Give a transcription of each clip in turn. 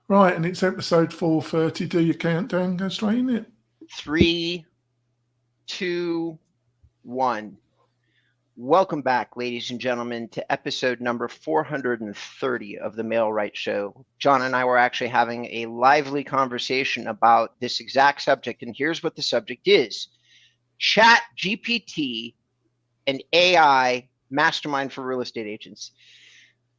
Right, and it's episode 430. Do your countdown, go straight in it. 3, 2, 1. Welcome back, ladies and gentlemen, to episode number 430 of the Mail Right Show. John and I were actually having a lively conversation about this exact subject, and here's what the subject is. ChatGPT and AI Mastermind for real estate agents.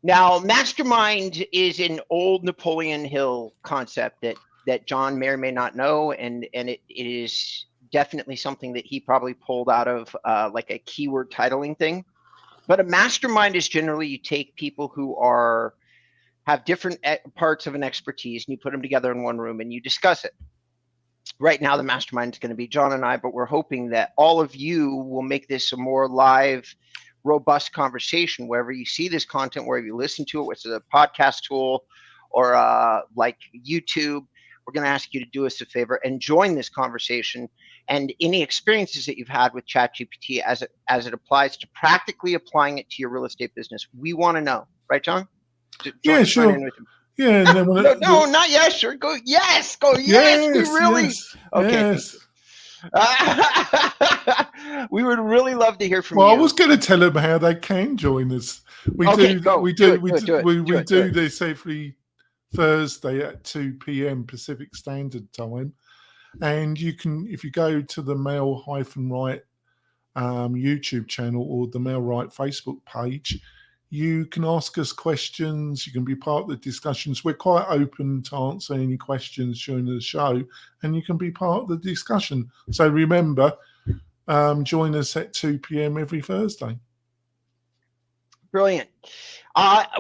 Now, mastermind is an old Napoleon Hill concept that John may or may not know, and it is definitely something that he probably pulled out of like a keyword titling thing. But a mastermind is generally you take people who have different parts of an expertise and you put them together in one room and you discuss it. Right now, the mastermind is going to be John and I, but we're hoping that all of you will make this a more live, robust conversation wherever you see this content, wherever you listen to it, whether it's a podcast tool or like YouTube. We're going to ask you to do us a favor and join this conversation, and any experiences that you've had with ChatGPT as it applies to practically applying it to your real estate business. We want to know, right, John? Yeah, sure. Yeah, and then no, not yes, sure. Go yes, go yes. We really okay. Yes. We would really love to hear from you. Well, I was going to tell them how they can join us. We do this every Thursday at 2 p.m. Pacific Standard Time, and you can, if you go to the Mail-Right YouTube channel or the Mail-Right Facebook page, you can ask us questions. You can be part of the discussions. We're quite open to answer any questions during the show, and you can be part of the discussion. So remember, join us at 2 p.m. every Thursday. Brilliant.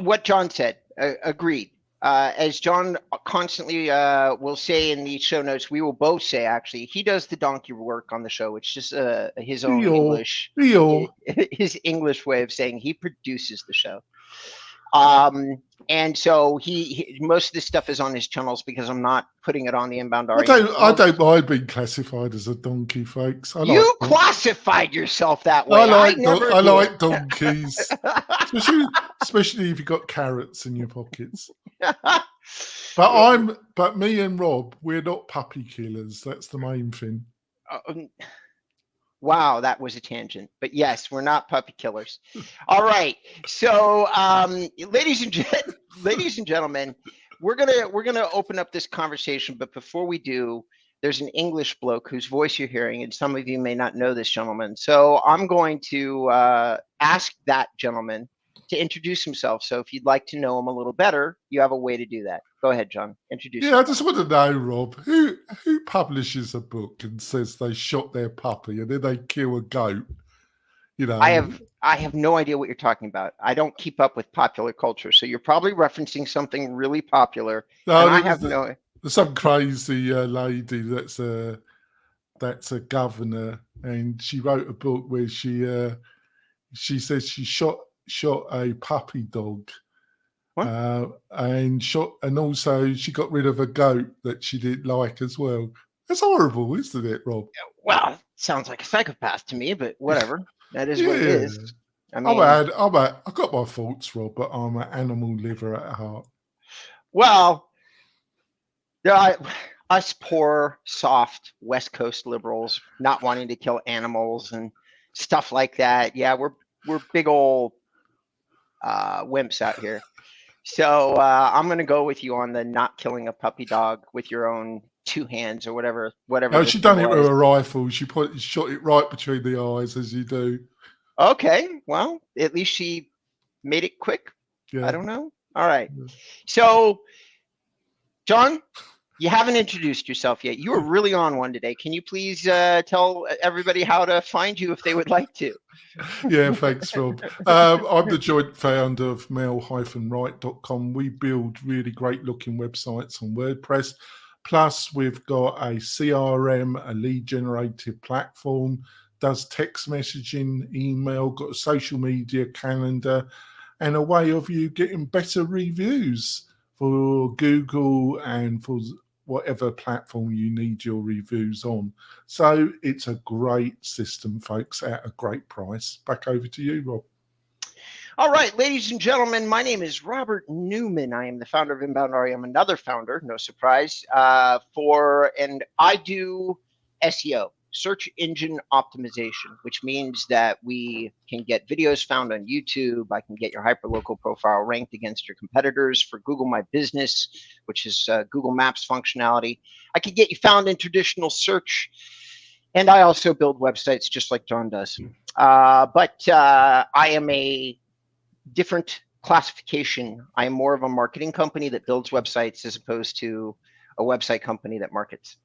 What John said, agreed. As John constantly will say in the show notes, we will both say, actually, he does the donkey work on the show. It's just his own English, his English way of saying he produces the show. And so he most of this stuff is on his channels because I'm not putting it on the Inbound RE. I don't mind being classified as a donkey, folks. You classified yourself that way. I like donkeys, especially if you've got carrots in your pockets. But me and Rob, we're not puppy killers. That's the main thing. Wow, that was a tangent. But yes, we're not puppy killers. All right. So, ladies and gentlemen, we're gonna open up this conversation. But before we do, there's an English bloke whose voice you're hearing, and some of you may not know this gentleman. So I'm going to ask that gentleman to introduce himself. So if you'd like to know him a little better, you have a way to do that. Go ahead, John. Introduce yourself. I just want to know, Rob, who publishes a book and says they shot their puppy and then they kill a goat? You know, I have no idea what you're talking about. I don't keep up with popular culture, so you're probably referencing something really popular. There's some crazy lady that's a governor, and she wrote a book where she says she shot a puppy dog, and also she got rid of a goat that she didn't like as well. That's horrible, isn't it, Rob? Well, sounds like a psychopath to me, but whatever. That is what it is. I mean, I've got my faults, Rob, but I'm an animal liver at heart. Well, us poor, soft West Coast liberals not wanting to kill animals and stuff like that. Yeah, we're big old wimps out here. So I'm going to go with you on the not killing a puppy dog with your own 2 hands or whatever. No, she done it with a rifle. She shot it right between the eyes, as you do. Okay, well, at least she made it quick. Yeah. I don't know. All right. So, John, you haven't introduced yourself yet. You were really on one today. Can you please tell everybody how to find you if they would like to? Yeah, thanks, Rob. I'm the joint founder of mail-right.com. We build really great looking websites on WordPress. Plus, we've got a CRM, a lead generated platform, does text messaging, email, got a social media calendar, and a way of you getting better reviews for Google and for whatever platform you need your reviews on. So it's a great system, folks, at a great price. Back over to you, Rob. All right, ladies and gentlemen, my name is Robert Newman. I am the founder of Inbound REM, another founder, no surprise, and I do SEO, search engine optimization, which means that we can get videos found on YouTube. I can get your hyperlocal profile ranked against your competitors for Google My Business, which is Google Maps functionality. I can get you found in traditional search. And I also build websites just like John does. But I am a different classification. I am more of a marketing company that builds websites as opposed to a website company that markets.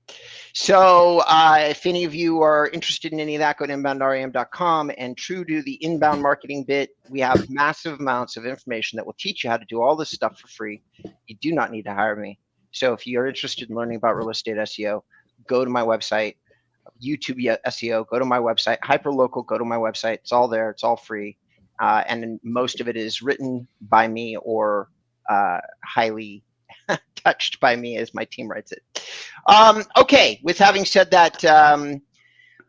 So if any of you are interested in any of that, go to inboundrem.com. And true to the inbound marketing bit, we have massive amounts of information that will teach you how to do all this stuff for free. You do not need to hire me. So if you're interested in learning about real estate SEO, go to my website. YouTube SEO, go to my website. Hyperlocal, go to my website. It's all there. It's all free. And most of it is written by me or highly touched by me as my team writes it. Okay, with having said that,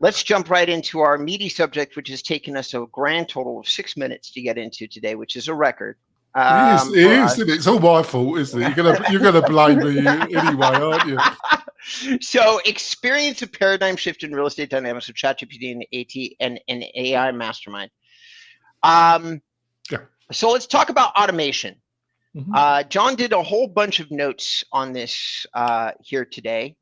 let's jump right into our meaty subject, which has taken us a grand total of 6 minutes to get into today, which is a record. It is, isn't it? It's all my fault, isn't it? You're gonna blame me anyway, aren't you? So, experience a paradigm shift in real estate dynamics with ChatGPT and AI Mastermind. So let's talk about automation. Mm-hmm. John did a whole bunch of notes on this here today,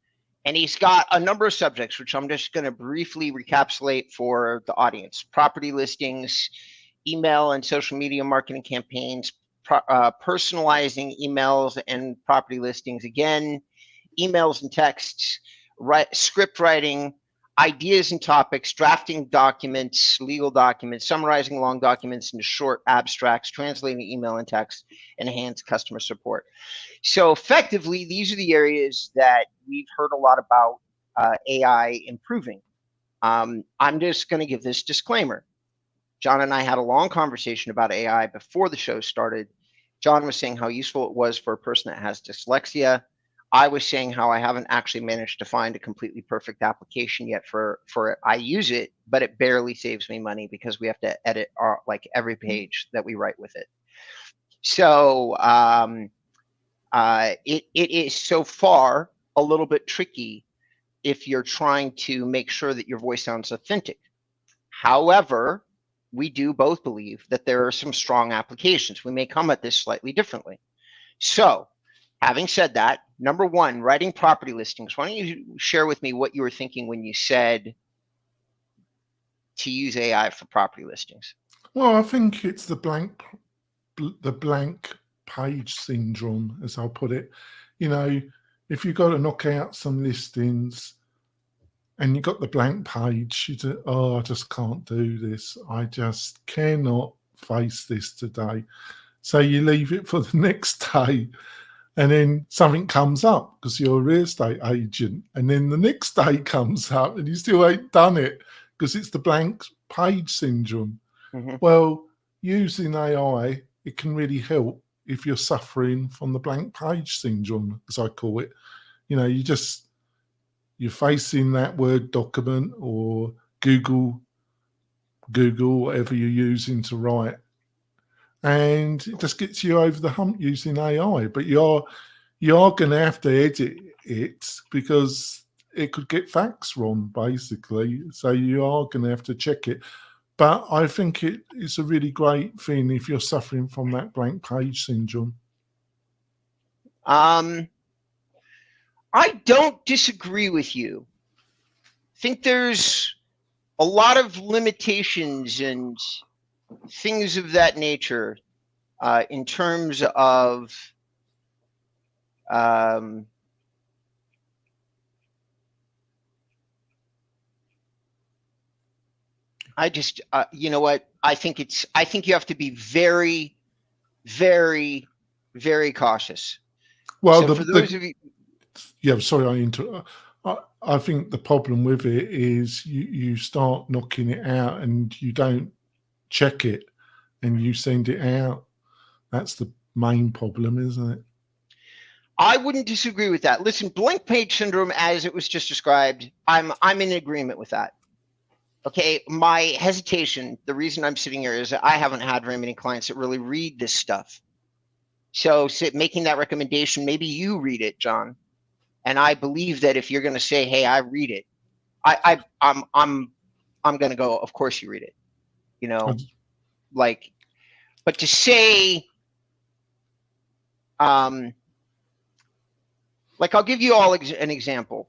and he's got a number of subjects, which I'm just going to briefly recapitulate for the audience: property listings, email and social media marketing campaigns, personalizing emails and property listings, again, emails and texts, script writing, ideas and topics, drafting documents, legal documents, summarizing long documents into short abstracts, translating email and text, and enhanced customer support. So effectively, these are the areas that we've heard a lot about AI improving. I'm just going to give this disclaimer. John and I had a long conversation about AI before the show started. John was saying how useful it was for a person that has dyslexia. I was saying how I haven't actually managed to find a completely perfect application yet for it. I use it, but it barely saves me money because we have to edit like every page that we write with it. So it is so far a little bit tricky if you're trying to make sure that your voice sounds authentic. However, we do both believe that there are some strong applications. We may come at this slightly differently. So, having said that, number one, writing property listings. Why don't you share with me what you were thinking when you said to use AI for property listings? Well, I think it's the blank page syndrome, as I'll put it. You know, if you've got to knock out some listings and you got the blank page, you say, oh, I just can't do this. I just cannot face this today. So you leave it for the next day. And then something comes up because you're a real estate agent. And then the next day comes up and you still ain't done it because it's the blank page syndrome. Mm-hmm. Well, using AI, it can really help if you're suffering from the blank page syndrome, as I call it. You know, you're facing that Word document or Google, whatever you're using to write. And it just gets you over the hump using AI. But you're going to have to edit it because it could get facts wrong, basically. So you are going to have to check it. But I think it's a really great thing if you're suffering from that blank page syndrome. I don't disagree with you. I think there's a lot of limitations and things of that nature in terms of I just you know what, I think you have to be very, very, very cautious. Well, so for those of you, yeah, sorry, I think the problem with it is you start knocking it out and you don't check it and you send it out. That's the main problem, isn't it? I wouldn't disagree with that. Listen, blank page syndrome, as it was just described, I'm in agreement with that. Okay, my hesitation, the reason I'm sitting here is that I haven't had very many clients that really read this stuff. So making that recommendation, maybe you read it, John. And I believe that if you're going to say, "Hey, I read it," I'm going to go, "Of course you read it," you know, like. But to say, like, I'll give you all an example.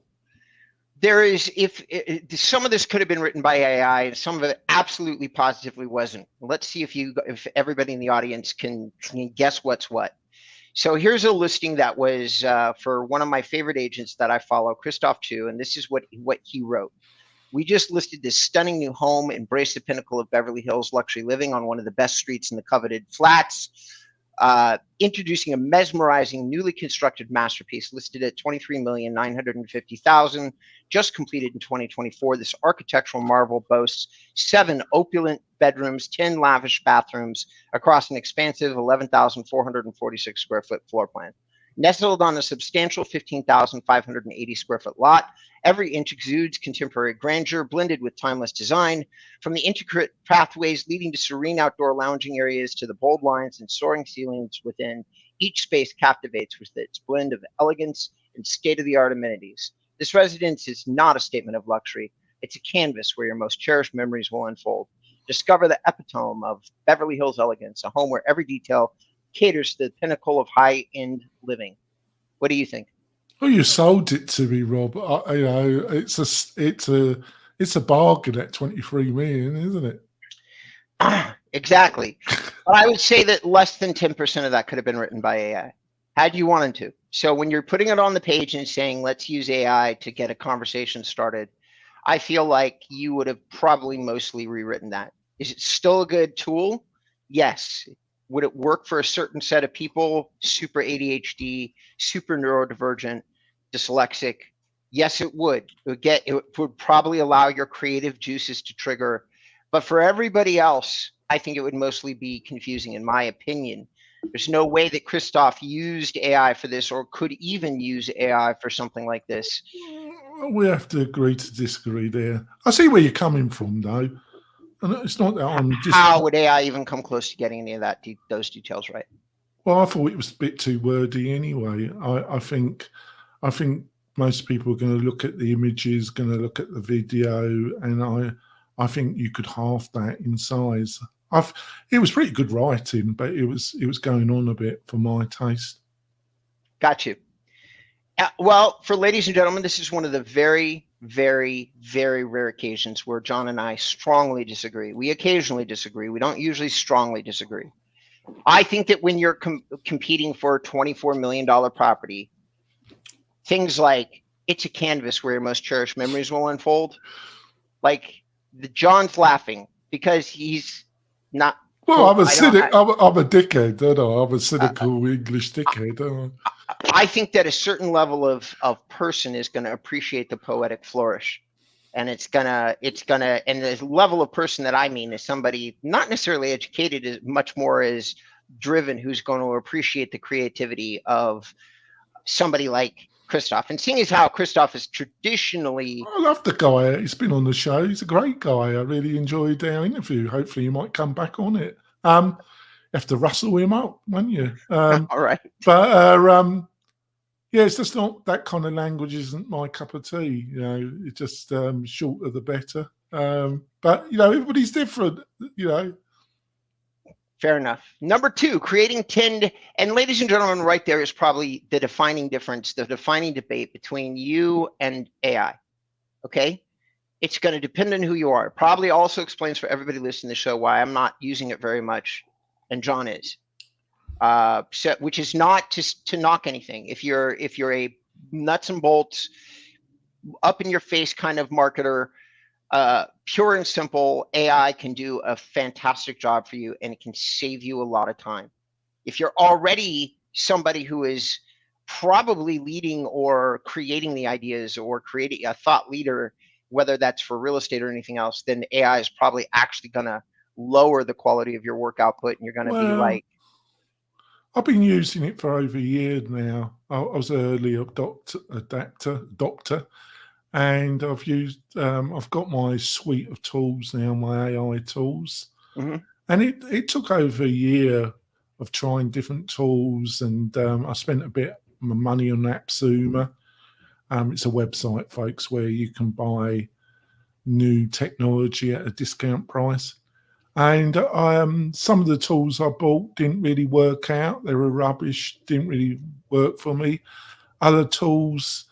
There is, if some of this could have been written by AI, and some of it absolutely positively wasn't. Let's see if everybody in the audience can guess what's what. So here's a listing that was for one of my favorite agents that I follow, Christoph Chu, and this is what he wrote. "We just listed this stunning new home, embrace the pinnacle of Beverly Hills luxury living on one of the best streets in the coveted flats. Introducing a mesmerizing, newly constructed masterpiece listed at $23,950,000, just completed in 2024. This architectural marvel boasts 7 opulent bedrooms, 10 lavish bathrooms across an expansive 11,446 square foot floor plan. Nestled on a substantial 15,580 square foot lot, every inch exudes contemporary grandeur blended with timeless design. From the intricate pathways leading to serene outdoor lounging areas to the bold lines and soaring ceilings within, each space captivates with its blend of elegance and state-of-the-art amenities. This residence is not a statement of luxury. It's a canvas where your most cherished memories will unfold. Discover the epitome of Beverly Hills elegance, a home where every detail caters to the pinnacle of high-end living." What do you think? Well, you sold it to me, Rob. It's a bargain at 23 million, isn't it? Exactly. But I would say that less than 10% of that could have been written by AI, had you wanted to. So when you're putting it on the page and saying, "Let's use AI to get a conversation started," I feel like you would have probably mostly rewritten that. Is it still a good tool? Yes. Would it work for a certain set of people? Super ADHD, super neurodivergent, dyslexic? Yes, it would. It would probably allow your creative juices to trigger. But for everybody else, I think it would mostly be confusing, in my opinion. There's no way that Christoph used AI for this or could even use AI for something like this. We have to agree to disagree there. I see where you're coming from, though. And it's not that I'm just. How would AI even come close to getting any of those details right? Well, I thought it was a bit too wordy anyway. I think most people are going to look at the images, going to look at the video, and I think you could halve that in size. It was pretty good writing, but it was going on a bit for my taste. Got you. Well, for ladies and gentlemen, this is one of the very, very, very rare occasions where John and I strongly disagree. We occasionally disagree. We don't usually strongly disagree. I think that when you're competing for a $24 million property, things like "it's a canvas where your most cherished memories will unfold," like John's laughing because he's not. Well, I'm a dickhead, don't I? I'm a cynical English dickhead, don't I? I think that a certain level of person is going to appreciate the poetic flourish, and it's gonna, and the level of person that I mean is somebody not necessarily educated, as much more as driven, who's going to appreciate the creativity of somebody like Christoph. And seeing as how Christoph is traditionally, I love the guy. He's been on the show. He's a great guy. I really enjoyed our interview. Hopefully, you might come back on it. You have to rustle him up, won't you? all right. But yeah, it's just not that kind of language. Isn't my cup of tea. You know, it's just shorter the better. But you know, everybody's different. You know. Fair enough. Number 2, creating 10, and ladies and gentlemen, right there is probably the defining difference, the defining debate between you and AI. Okay, it's going to depend on who you are. It probably also explains for everybody listening to the show why I'm not using it very much, and John is. So, which is not to knock anything. If you're a nuts and bolts, up in your face kind of marketer, pure and simple, AI can do a fantastic job for you, and it can save you a lot of time. If you're already somebody who is probably leading or creating the ideas or creating a thought leader, whether that's for real estate or anything else, then AI is probably actually going to lower the quality of your work output, and you're going to be like, I've been using it for over a year now. I was an early adopter, and I've got my suite of tools now, my AI tools, and it took over a year of trying different tools, and I spent a bit of my money on AppSumo. It's a website, folks, where you can buy new technology at a discount price. And some of the tools I bought didn't really work out. They were rubbish, didn't really work for me. Other tools,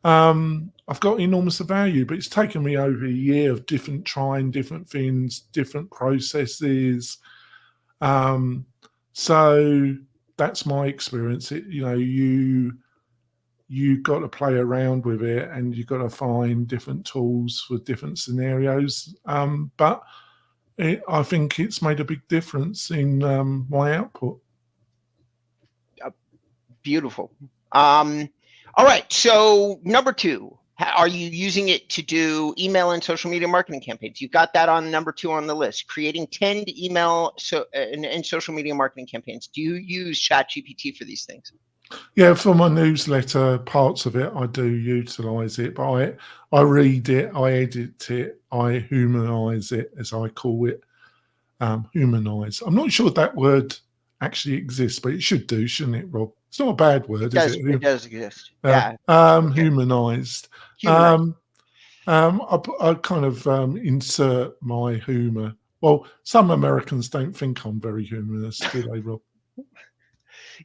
I've got enormous value, but it's taken me over a year of trying different things, different processes. So that's my experience. You got to play around with it, and you got to find different tools for different scenarios. But I think it's made a big difference in my output. Beautiful. All right. So number 2, are you using it to do email and social media marketing campaigns? You've got that on number 2 on the list, creating 10 email and social media marketing campaigns. Do you use ChatGPT for these things? Yeah, for my newsletter, parts of it, I do utilize it, but I read it, I edit it, I humanize it, as I call it. Humanize. I'm not sure that word actually exists, but it should do, shouldn't it, Rob? It's not a bad word, is it? It does exist. Yeah. Humanized. Humanized. I kind of insert my humor. Well, some Americans don't think I'm very humorous, do they, Rob?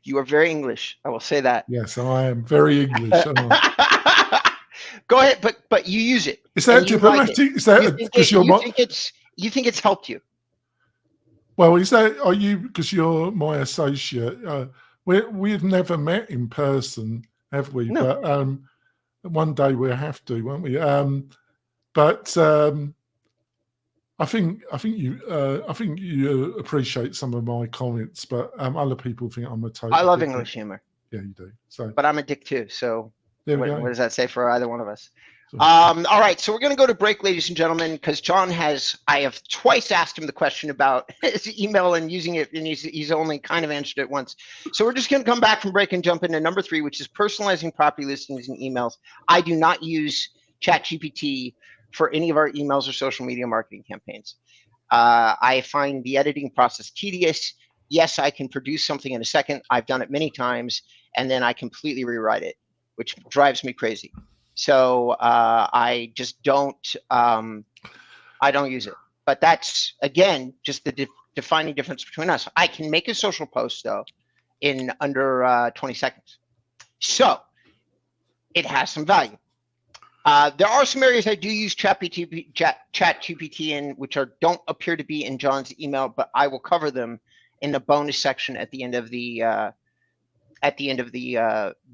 You are very English. I will say that. Yes, I am very English. Go ahead, but you use it. Is that diplomatic? Is that because you think it's helped you? Well, are you because you're my associate? We've never met in person, have we? No. But one day we'll have to, won't we? But I think you appreciate some of my comments, but other people think I'm a total. I love English humor. Yeah, you do. So, but I'm a dick too. So what does that say for either one of us? So. All right, so we're going to go to break, ladies and gentlemen, because I have twice asked him the question about his email and using it, and he's only kind of answered it once. So we're just going to come back from break and jump into number 3, which is personalizing property listings and emails. I do not use ChatGPT for any of our emails or social media marketing campaigns. I find the editing process tedious. Yes, I can produce something in a second. I've done it many times, and then I completely rewrite it, which drives me crazy. So I just don't. I don't use it. But that's again just the defining difference between us. I can make a social post though in under 20 seconds. So it has some value. There are some areas I do use ChatGPT in, which don't appear to be in John's email, but I will cover them in the bonus section at the end of the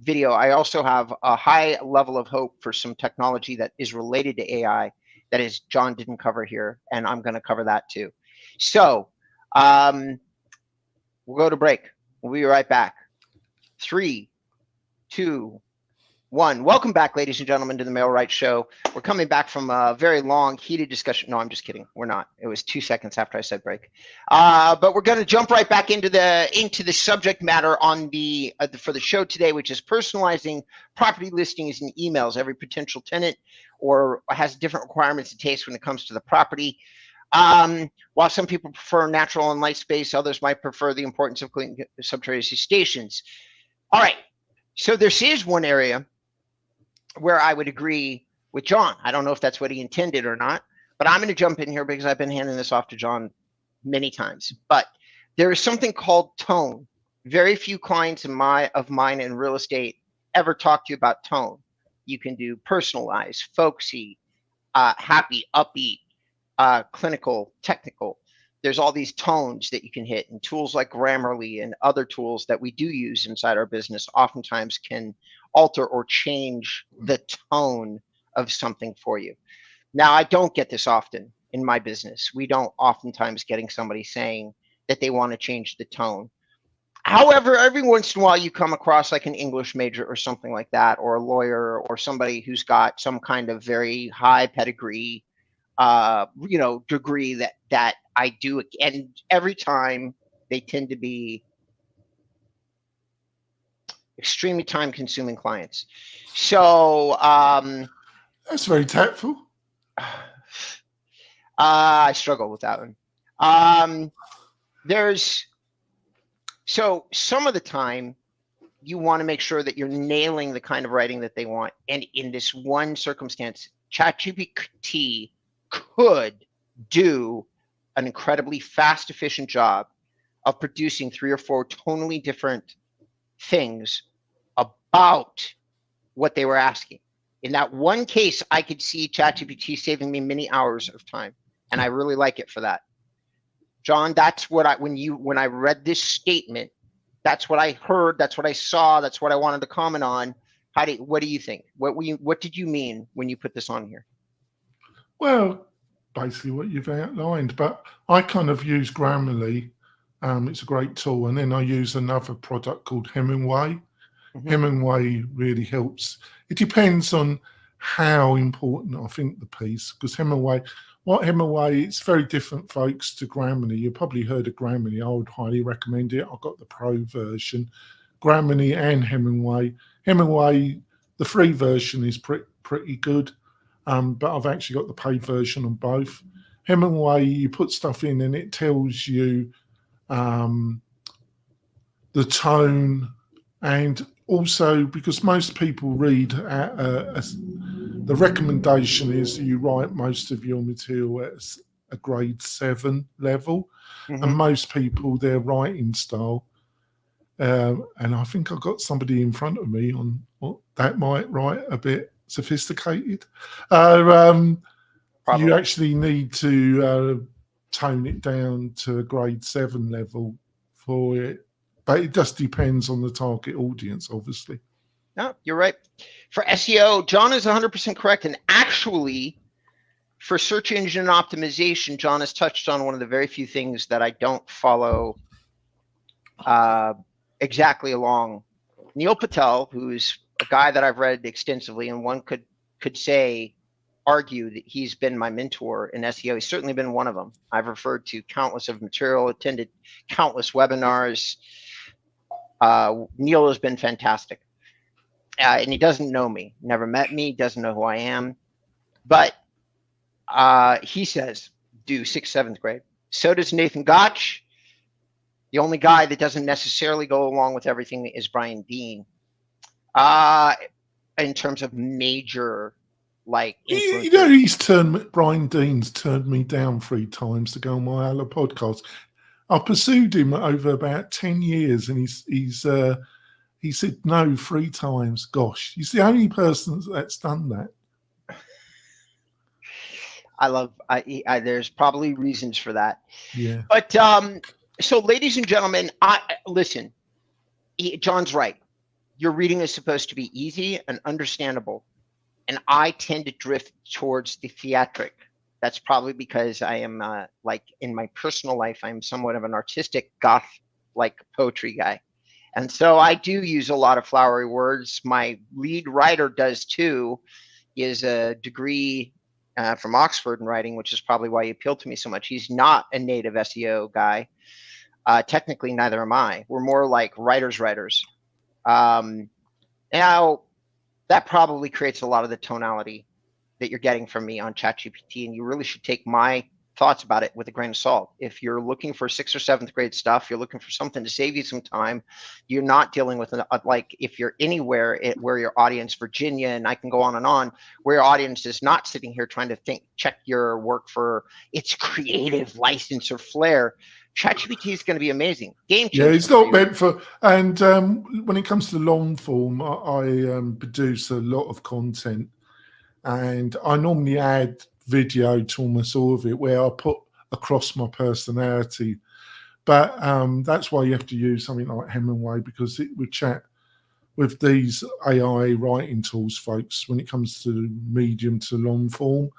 video. I also have a high level of hope for some technology that is related to AI that is John didn't cover here, and I'm going to cover that too. So we'll go to break. We'll be right back. 3, 2, 1. Welcome back, ladies and gentlemen, to the Mail Right Show. We're coming back from a very long, heated discussion. No, I'm just kidding. We're not. It was 2 seconds after I said break. But we're going to jump right back into the subject matter on for the show today, which is personalizing property listings and emails. Every potential tenant or has different requirements and tastes when it comes to the property. While some people prefer natural and light space, others might prefer the importance of clean subterranean stations. All right. So this is one area where I would agree with John. I don't know if that's what he intended or not, but I'm going to jump in here because I've been handing this off to John many times. But there is something called tone. Very few clients of mine in real estate ever talk to you about tone. You can do personalized, folksy, happy, upbeat, clinical, technical. There's all these tones that you can hit, and tools like Grammarly and other tools that we do use inside our business oftentimes can alter or change the tone of something for you. Now, I don't get this often in my business. We don't oftentimes getting somebody saying that they want to change the tone. However, every once in a while you come across like an English major or something like that, or a lawyer or somebody who's got some kind of very high pedigree degree that I do, and every time they tend to be extremely time-consuming clients. So That's very tactful. I struggle with that one. So some of the time you want to make sure that you're nailing the kind of writing that they want. And in this one circumstance, ChatGPT could do an incredibly fast, efficient job of producing 3 or 4 tonally different things about what they were asking. In that one case, I could see ChatGPT saving me many hours of time, and I really like it for that. John, that's what when I read this statement, that's what I heard, that's what I saw, that's what I wanted to comment on. What do you think? What did you mean when you put this on here? Well, basically what you've outlined, but I kind of use Grammarly. It's a great tool, and then I use another product called Hemingway. Hemingway really helps. It depends on how important I think the piece, because Hemingway, it's very different, folks, to Grammarly. You've probably heard of Grammarly. I would highly recommend it. I've got the pro version. Grammarly and Hemingway. Hemingway, the free version is pretty good, but I've actually got the paid version on both. Hemingway, you put stuff in and it tells you the tone, and also because most people read the recommendation is you write most of your material at a grade 7 level, and most people, their writing style, and I think I've got somebody in front of me on that might write a bit sophisticated. You actually need to tone it down to a grade 7 level for it, but it just depends on the target audience, obviously. No, you're right. For SEO, John is 100% correct. And actually, for search engine optimization, John has touched on one of the very few things that I don't follow exactly along. Neil Patel, who's a guy that I've read extensively, and one could argue that he's been my mentor in SEO. He's certainly been one of them. I've referred to countless of material, attended countless webinars. Neil has been fantastic. And he doesn't know me, never met me, doesn't know who I am. But he says, do 6th, 7th grade. So does Nathan Gotch. The only guy that doesn't necessarily go along with everything is Brian Dean. In terms of major, like, Brian Dean's turned me down 3 times to go on my other podcast. I pursued him over about 10 years, and he said no 3 times. Gosh, he's the only person that's done that. There's probably reasons for that. Yeah. But so, ladies and gentlemen, listen. John's right. Your reading is supposed to be easy and understandable, and I tend to drift towards the theatric. That's probably because I am like in my personal life, I'm somewhat of an artistic goth like poetry guy. And so I do use a lot of flowery words. My lead writer does too. He has a degree from Oxford in writing, which is probably why he appealed to me so much. He's not a native SEO guy. Technically, neither am I. We're more like writers. Now, that probably creates a lot of the tonality that you're getting from me on ChatGPT, and you really should take my thoughts about it with a grain of salt. If you're looking for 6th or 7th grade stuff, you're looking for something to save you some time. You're not dealing with like if you're anywhere where your audience, Virginia, and I can go on, where your audience is not sitting here trying to check your work for its creative license or flair. ChatGPT is going to be amazing. Game changer. Yeah, it's not meant for. And when it comes to long form, I produce a lot of content, and I normally add video to almost all of it where I put across my personality. But that's why you have to use something like Hemingway, because it would chat with these AI writing tools, folks. When it comes to medium to long form,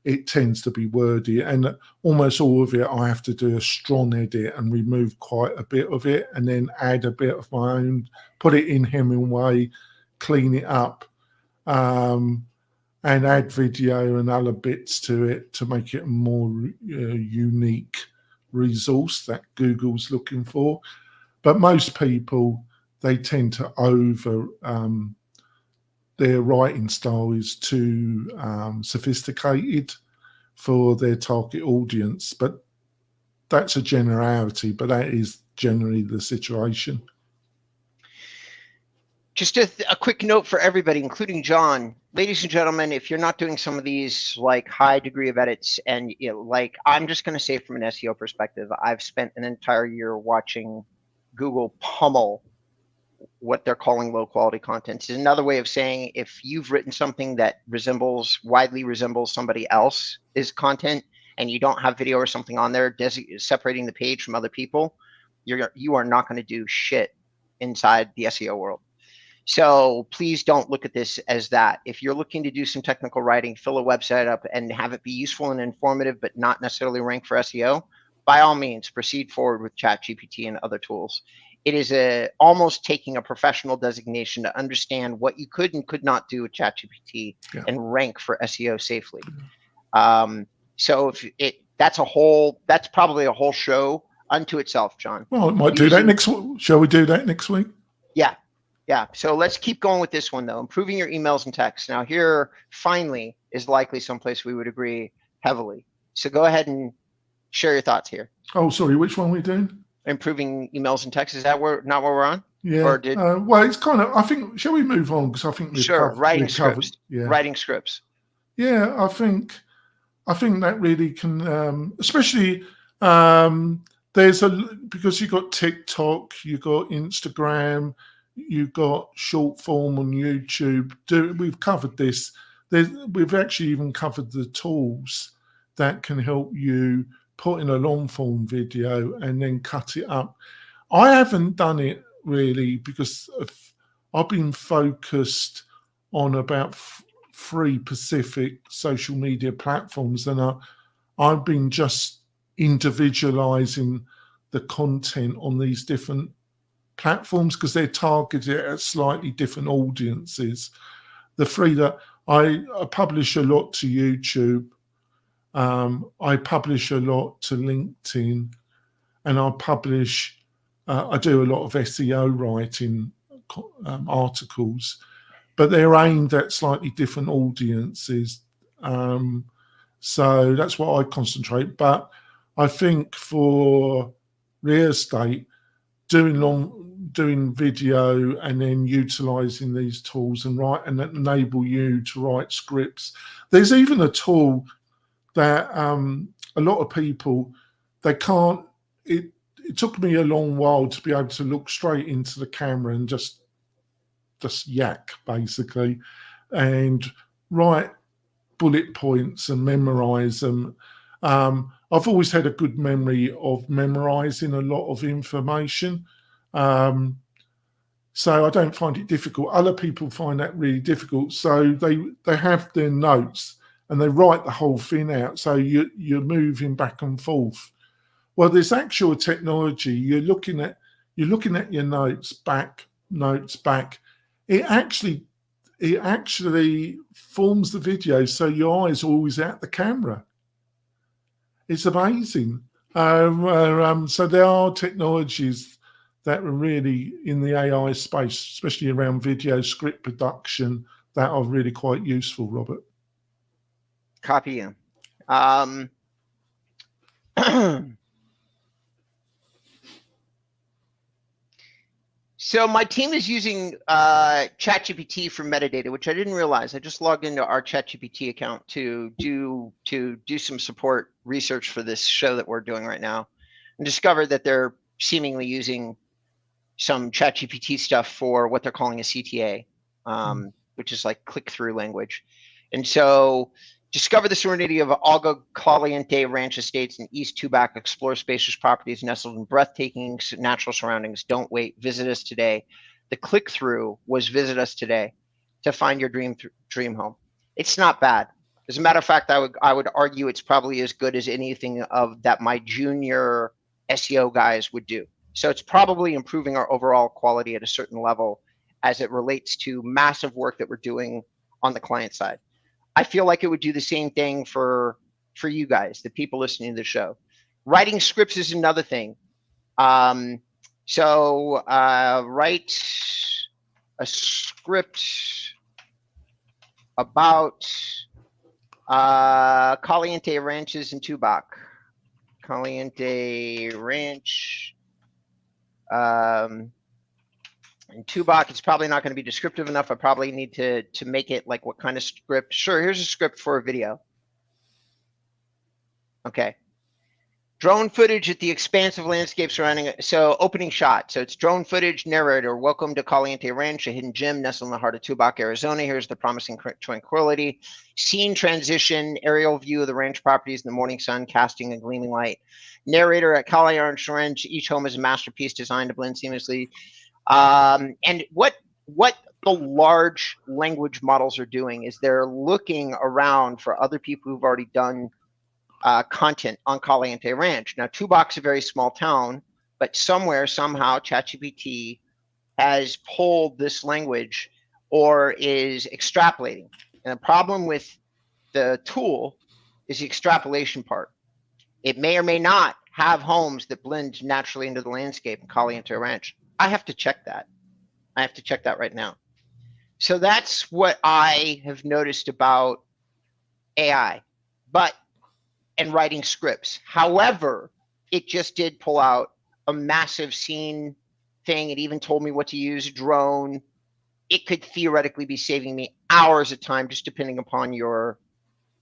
it tends to be wordy, and almost all of it I have to do a strong edit and remove quite a bit of it, and then add a bit of my own, put it in Hemingway, clean it up, and add video and other bits to it to make it a more unique resource that Google's looking for. But most people, they tend to their writing style is too sophisticated for their target audience. But that's a generality, but that is generally the situation. Just a quick note for everybody, including John. Ladies and gentlemen, if you're not doing some of these like high degree of edits, and like I'm just going to say from an SEO perspective, I've spent an entire year watching Google pummel what they're calling low quality content. It's another way of saying if you've written something that widely resembles somebody else's content, and you don't have video or something on there separating the page from other people, you are not going to do shit inside the SEO world. So please don't look at this as that. If you're looking to do some technical writing, fill a website up and have it be useful and informative, but not necessarily rank for SEO, by all means, proceed forward with ChatGPT and other tools. It is almost taking a professional designation to understand what you could and could not do with ChatGPT and rank for SEO safely. So that's probably a whole show unto itself, John. Well, it might do that next week. Shall we do that next week? Yeah. Yeah, so let's keep going with this one, though. Improving your emails and texts. Now, here, finally, is likely someplace we would agree heavily. So go ahead and share your thoughts here. Oh, sorry, which one are we doing? Improving emails and texts. Is that not where we're on? Yeah. Or well, it's kind of, I think, shall we move on? Because I think we've writing scripts. Yeah. Writing scripts. Yeah, I think that really can, especially because you've got TikTok, you've got Instagram, you've got short form on YouTube. We've covered this. We've actually even covered the tools that can help you put in a long form video and then cut it up. I haven't done it really because I've been focused on about 3 specific social media platforms, and I've been just individualizing the content on these different platforms because they're targeted at slightly different audiences. The 3 that I publish a lot to YouTube, I publish a lot to LinkedIn, and I do a lot of SEO writing articles, but they're aimed at slightly different audiences. So that's what I concentrate. But I think for real estate, doing video and then utilizing these tools and that enable you to write scripts. There's even a tool that a lot of people, they can't, it took me a long while to be able to look straight into the camera and just yak basically and write bullet points and memorize them. I've always had a good memory of memorizing a lot of information. So I don't find it difficult. Other people find that really difficult. So they have their notes and they write the whole thing out. So you're moving back and forth. Well, there's actual technology. You're looking at your notes back. It actually forms the video so your eyes are always at the camera. It's amazing. So there are technologies that are really in the AI space, especially around video script production, that are really quite useful, Robert. Copy you. So my team is using ChatGPT for metadata, which I didn't realize. I just logged into our ChatGPT account to do some support research for this show that we're doing right now, and discovered that they're seemingly using some ChatGPT stuff for what they're calling a CTA, which is like click-through language. And so discover the serenity of Agua Caliente Ranch Estates in East Tubac. Explore spacious properties nestled in breathtaking natural surroundings. Don't wait. Visit us today. The click-through was visit us today to find your dream home. It's not bad. As a matter of fact, I would argue it's probably as good as anything of that my junior SEO guys would do. So it's probably improving our overall quality at a certain level as it relates to massive work that we're doing on the client side. I feel like it would do the same thing for you guys, the people listening to the show. Writing scripts is another thing. So write a script about Caliente Ranches in Tubac. Caliente Ranch. In Tubac, it's probably not going to be descriptive enough. I probably need to make it like what kind of script. Sure, here's a script for a video. Okay. Drone footage at the expansive landscape surrounding it. So opening shot. So it's drone footage, narrator. Welcome to Caliente Ranch, a hidden gem nestled in the heart of Tubac, Arizona. Here's the promising tranquility. Scene transition, aerial view of the ranch properties in the morning sun, casting a gleaming light. Narrator at Caliente Ranch. Each home is a masterpiece designed to blend seamlessly. And what the large language models are doing is they're looking around for other people who've already done content on Caliente Ranch. Now, Tubac's a very small town, but somewhere, somehow, ChatGPT has pulled this language or is extrapolating. And the problem with the tool is the extrapolation part. It may or may not have homes that blend naturally into the landscape in Caliente Ranch. I have to check that. I have to check that right now. So that's what I have noticed about AI. And writing scripts. However, it just did pull out a massive scene thing. It even told me what to use, drone. It could theoretically be saving me hours of time, just depending upon your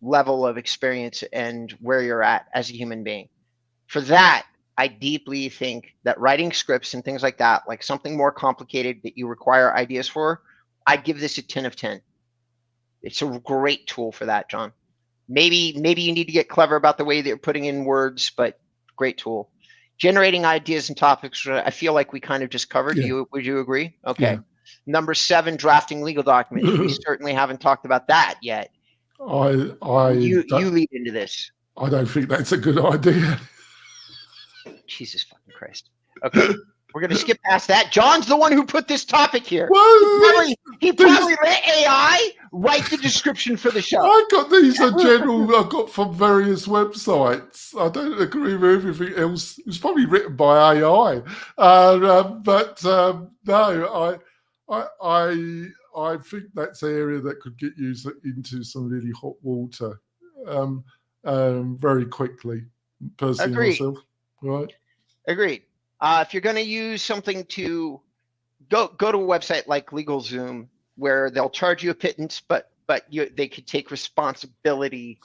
level of experience and where you're at as a human being. For that, I deeply think that writing scripts and things like that, like something more complicated that you require ideas for, I'd give this a 10 of 10. It's a great tool for that, John. Maybe you need to get clever about the way that you're putting in words, but great tool. Generating ideas and topics, I feel like we kind of just covered. Yeah. Would you agree? Okay. Yeah. Number 7, drafting legal documents. We certainly haven't talked about that yet. You lead into this. I don't think that's a good idea. Jesus fucking Christ. Okay. We're going to skip past that. John's the one who put this topic here. He probably let AI write the description for the show. I got these in general. I got from various websites. I don't agree with everything else. It's probably written by AI. No, I think that's an area that could get you into some really hot water very quickly. Personally, myself, right? Agreed. If you're going to use something to go to a website like LegalZoom, where they'll charge you a pittance, but they could take responsibility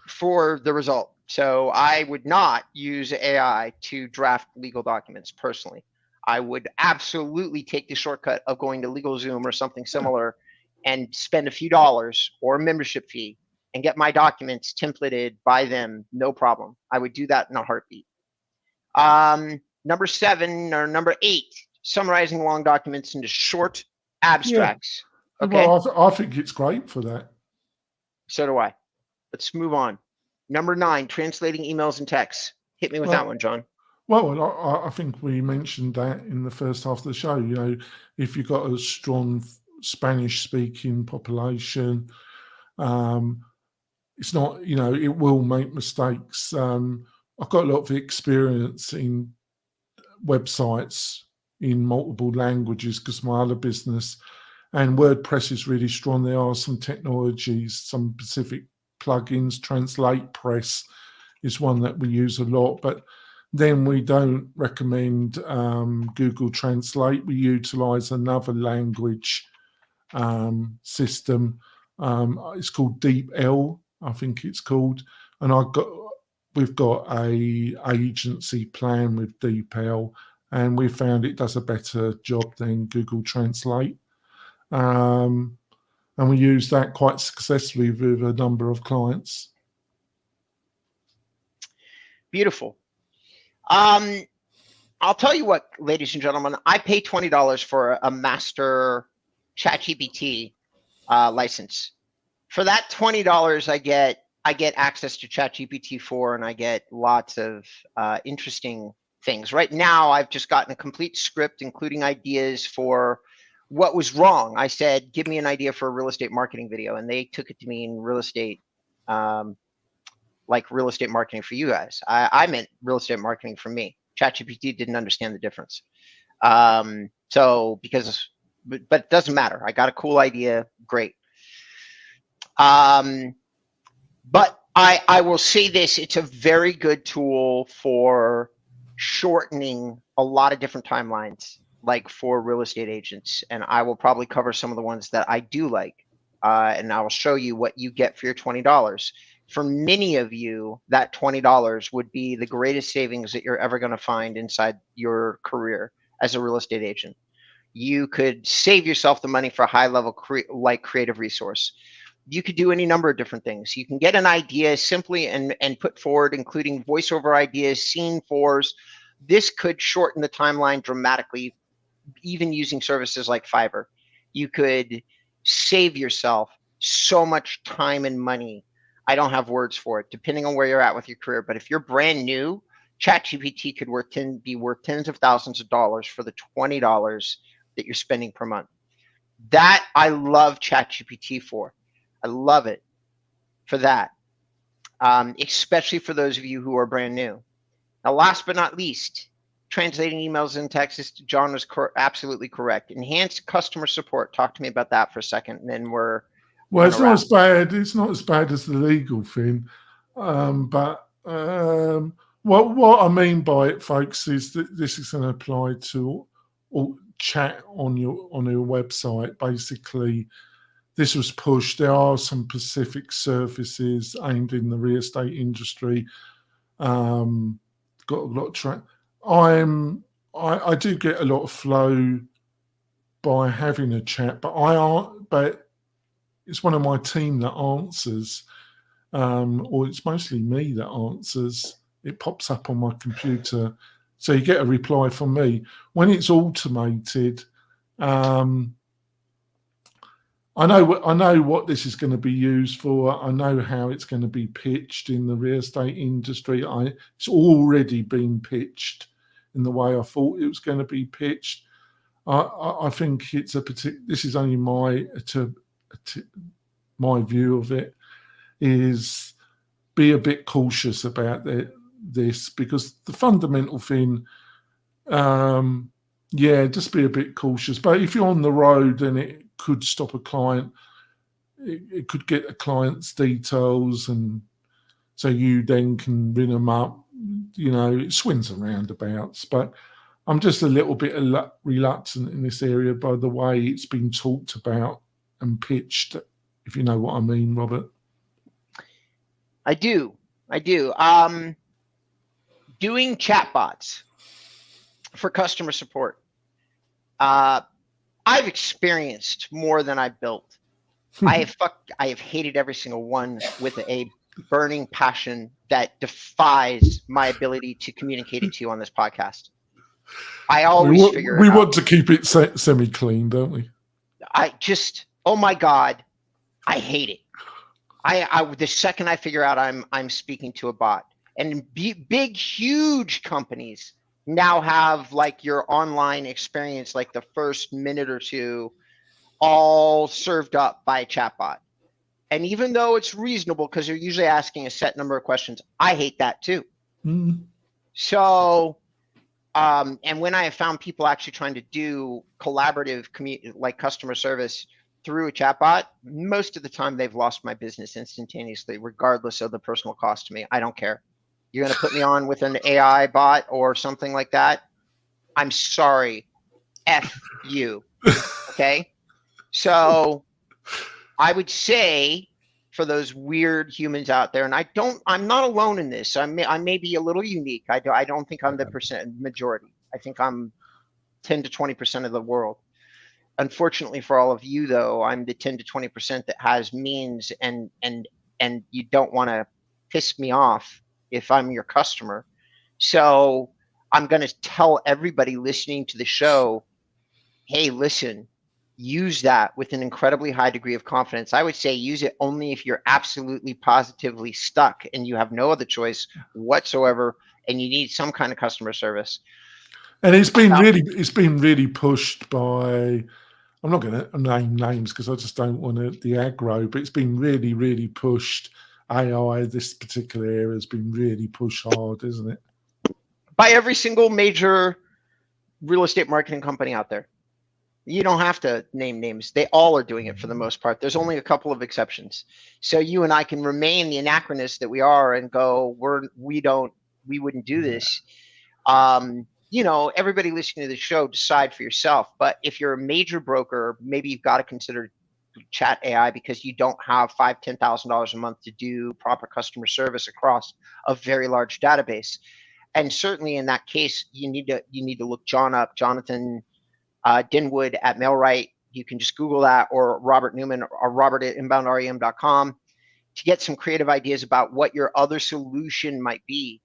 for the result. So I would not use AI to draft legal documents personally. I would absolutely take the shortcut of going to LegalZoom or something similar and spend a few dollars or a membership fee and get my documents templated by them, no problem. I would do that in a heartbeat. Number 7 or number 8, summarizing long documents into short abstracts. Yeah. Okay. Well, I think it's great for that. So do I. Let's move on. Number 9, translating emails and texts. Hit me with that one, John. Well, I think we mentioned that in the first half of the show. You know, if you've got a strong Spanish-speaking population, it's not, you know, it will make mistakes. I've got a lot of experience in websites in multiple languages because my other business, and WordPress is really strong. There are some technologies, some specific plugins. Translate Press is one that we use a lot, but then we don't recommend Google Translate. We utilize another language system. It's called DeepL, I think it's called, and we've got a agency plan with DeepL, and we found it does a better job than Google Translate. And we use that quite successfully with a number of clients. Beautiful. I'll tell you what, ladies and gentlemen, I pay $20 for a master ChatGPT license. For that $20, I get access to ChatGPT 4, and I get lots of interesting things. Right now, I've just gotten a complete script, including ideas for what was wrong. I said, give me an idea for a real estate marketing video, and they took it to mean real estate, like real estate marketing for you guys. I meant real estate marketing for me. ChatGPT didn't understand the difference. But it doesn't matter. I got a cool idea. Great. But I will say this, it's a very good tool for shortening a lot of different timelines, like for real estate agents. And I will probably cover some of the ones that I do like. And I will show you what you get for your $20. For many of you, that $20 would be the greatest savings that you're ever going to find inside your career as a real estate agent. You could save yourself the money for a high level creative resource. You could do any number of different things. You can get an idea simply and put forward, including voiceover ideas, scene fours. This could shorten the timeline dramatically, even using services like Fiverr. You could save yourself so much time and money. I don't have words for it, depending on where you're at with your career. But if you're brand new, ChatGPT could be worth tens of thousands of dollars for the $20 that you're spending per month. That I love ChatGPT for. I love it for that, especially for those of you who are brand new. Now, last but not least, translating emails and texts. John was absolutely correct. Enhanced customer support. Talk to me about that for a second, and then we're it's not as bad. It's not as bad as the legal thing, but what I mean by it, folks, is that this is going to apply to all chat on your website. Basically, this was pushed. There are some specific services aimed in the real estate industry. Got a lot of track. I do get a lot of flow by having a chat, but it's one of my team that answers, or it's mostly me that answers. It pops up on my computer, so you get a reply from me. When it's automated, I know what this is going to be used for. I know how it's going to be pitched in the real estate industry. It's already been pitched in the way I thought it was going to be pitched. I think it's this is only my view of it, is be a bit cautious about this, because the fundamental thing, just be a bit cautious. But if you're on the road, then it could stop a client. It could get a client's details, and so you then can ring them up. It swings and roundabouts. But I'm just a little bit reluctant in this area by the way it's been talked about and pitched, if you know what I mean, Robert. I do. Doing chatbots for customer support. I've experienced more than I've built. I have hated every single one with a burning passion that defies my ability to communicate it to you on this podcast. I always figure we want to keep it semi-clean, don't we? Oh my God, I hate it. The second I figure out I'm speaking to a bot, and big, huge companies now have like your online experience, like the first minute or two, all served up by a chatbot. And even though it's reasonable, because they're usually asking a set number of questions, I hate that too. Mm. So, and when I have found people actually trying to do collaborative like customer service through a chatbot, most of the time they've lost my business instantaneously, regardless of the personal cost to me. I don't care. You're going to put me on with an AI bot or something like that? I'm sorry. F you. Okay? So I would say for those weird humans out there, and I'm not alone in this. I may be a little unique. I don't think I'm the majority. I think I'm 10 to 20% of the world. Unfortunately for all of you, though, I'm the 10 to 20% that has means, and you don't want to piss me off if I'm your customer. So I'm going to tell everybody listening to the show, hey, listen, use that with an incredibly high degree of confidence. I would say use it only if you're absolutely positively stuck and you have no other choice whatsoever and you need some kind of customer service. And it's been really pushed by, I'm not going to name names because I just don't want the aggro, but it's been really, really pushed. AI, this particular area has been really pushed hard, isn't it? By every single major real estate marketing company out there. You don't have to name names. They all are doing it for the most part. There's only a couple of exceptions. So you and I can remain the anachronists that we are and go, we wouldn't do this. Everybody listening to the show, decide for yourself. But if you're a major broker, maybe you've got to consider chat AI because you don't have $5,000-$10,000 a month to do proper customer service across a very large database. And certainly in that case, you need to look Jonathan Dinwood at MailRight. You can just Google that, or Robert Newman, or Robert at inboundrem.com, to get some creative ideas about what your other solution might be.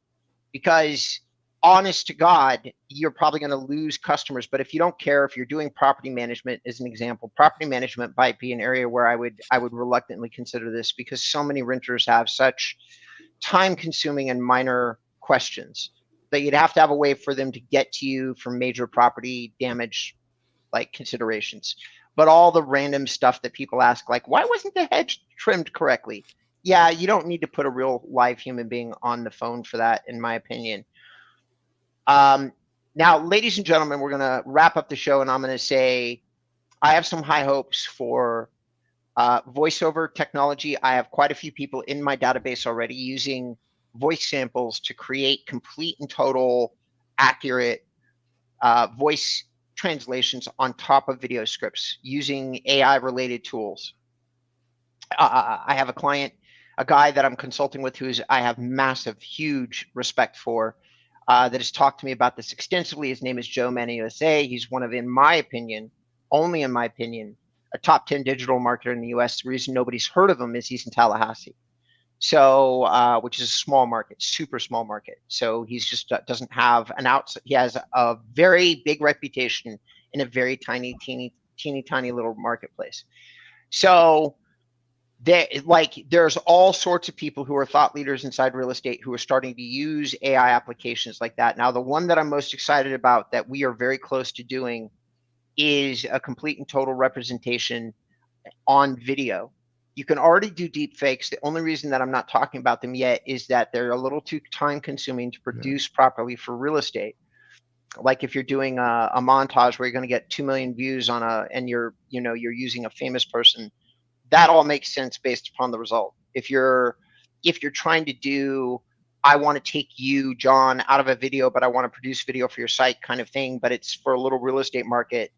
Because honest to God, you're probably going to lose customers. But if you don't care, if you're doing property management as an example, property management might be an area where I would reluctantly consider this, because so many renters have such time-consuming and minor questions that you'd have to have a way for them to get to you for major property damage like considerations. But all the random stuff that people ask, like, why wasn't the hedge trimmed correctly? Yeah, you don't need to put a real live human being on the phone for that, in my opinion. Now, ladies and gentlemen, we're going to wrap up the show, and I'm going to say I have some high hopes for voiceover technology. I have quite a few people in my database already using voice samples to create complete and total accurate voice translations on top of video scripts using AI related tools. I have a client, a guy that I'm consulting with I have massive, huge respect for, that has talked to me about this extensively. His name is Joe Manny USA. He's one of, in my opinion, only in my opinion, a top 10 digital marketer in the US. The reason nobody's heard of him is he's in Tallahassee. So, which is a small market, super small market. So he's just doesn't have an he has a very big reputation in a very tiny little marketplace. So there's all sorts of people who are thought leaders inside real estate who are starting to use AI applications like that. Now, the one that I'm most excited about that we are very close to doing is a complete and total representation on video. You can already do deep fakes. The only reason that I'm not talking about them yet is that they're a little too time consuming to produce properly for real estate. Like if you're doing a montage where you're going to get 2 million views and you're using a famous person, that all makes sense based upon the result. If you're trying to do, I want to take you, John, out of a video, but I want to produce video for your site kind of thing, but it's for a little real estate market,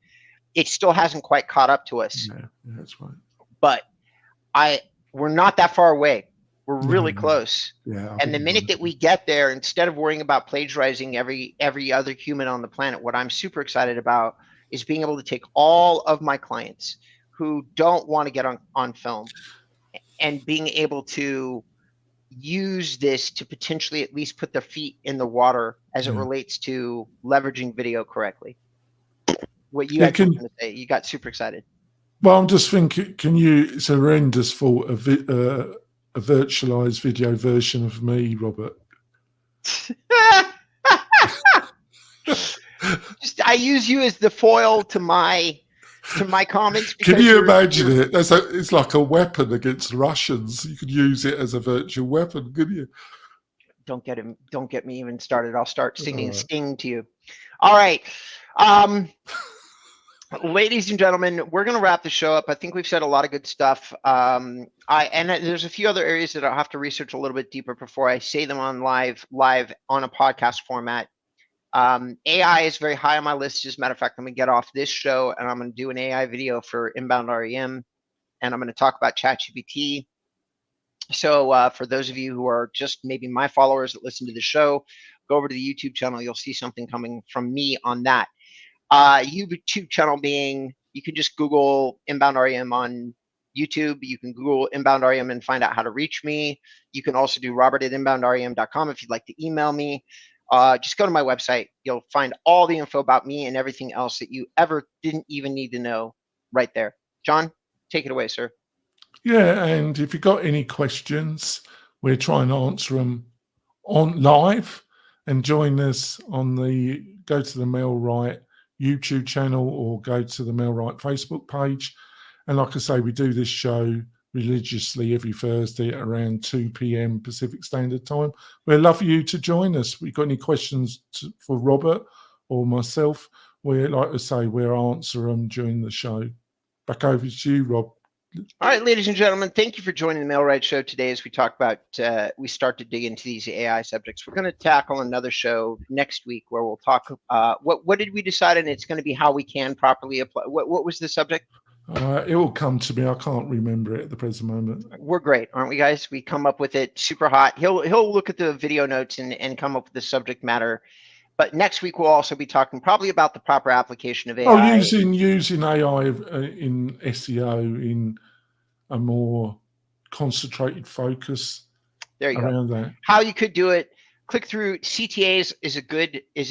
it still hasn't quite caught up to us. Yeah, that's right. But we're not that far away. We're really close. Yeah. And the minute that we get there, instead of worrying about plagiarizing every other human on the planet, what I'm super excited about is being able to take all of my clients who don't want to get on film and being able to use this to potentially at least put their feet in the water as it relates to leveraging video correctly. What you had to say, you got super excited. Well, I'm just thinking, it's a horrendous thought, a virtualized video version of me, Robert. I use you as the foil to my comments. Can you imagine it? It's like a weapon against Russians. You could use it as a virtual weapon, couldn't you? Don't get me even started. I'll start singing Sting to you. All right. Ladies and gentlemen, we're going to wrap the show up. I think we've said a lot of good stuff. And there's a few other areas that I'll have to research a little bit deeper before I say them on live on a podcast format. AI is very high on my list. As a matter of fact, I'm going to get off this show and I'm going to do an AI video for Inbound REM, and I'm going to talk about ChatGPT. So for those of you who are just maybe my followers that listen to the show, go over to the YouTube channel. You'll see something coming from me on that. YouTube channel being, you can just Google Inbound REM on YouTube. You can Google Inbound REM and find out how to reach me. You can also do robert@inboundrem.com if you'd like to email me. Just go to my website. You'll find all the info about me and everything else that you ever didn't even need to know right there. John, take it away, sir. Yeah, and if you've got any questions, we're trying to answer them on live, and join us go to the MailRight YouTube channel or go to the MailRight Facebook page. And like I say, we do this show religiously every Thursday at around 2 p.m. Pacific Standard Time. We'd love you to join us. If you've got any questions for Robert or myself, we like to say we'll answer them during the show. Back over to you, Rob. All right, ladies and gentlemen, thank you for joining the MailRite Show today as we talk about, we start to dig into these AI subjects. We're going to tackle another show next week where we'll talk, what did we decide? And it's going to be how we can properly apply. What was the subject? It will come to me. I can't remember it at the present moment. We're great, aren't we, guys? We come up with it super hot. He'll look at the video notes and come up with the subject matter. But next week we'll also be talking probably about the proper application of AI. Oh, using AI in SEO in a more concentrated focus. There you around go. that. How you could do it. Click through. CTAs is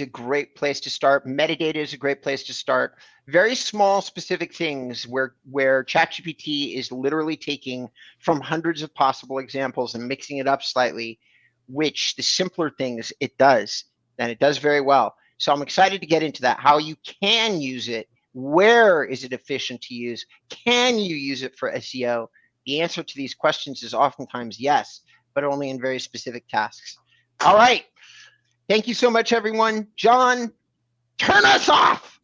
a great place to start. Metadata is a great place to start. Very small, specific things where ChatGPT is literally taking from hundreds of possible examples and mixing it up slightly, which the simpler things it does, and it does very well. So I'm excited to get into that. How you can use it. Where is it efficient to use? Can you use it for SEO? The answer to these questions is oftentimes yes, but only in very specific tasks. All right. Thank you so much, everyone. John, turn us off.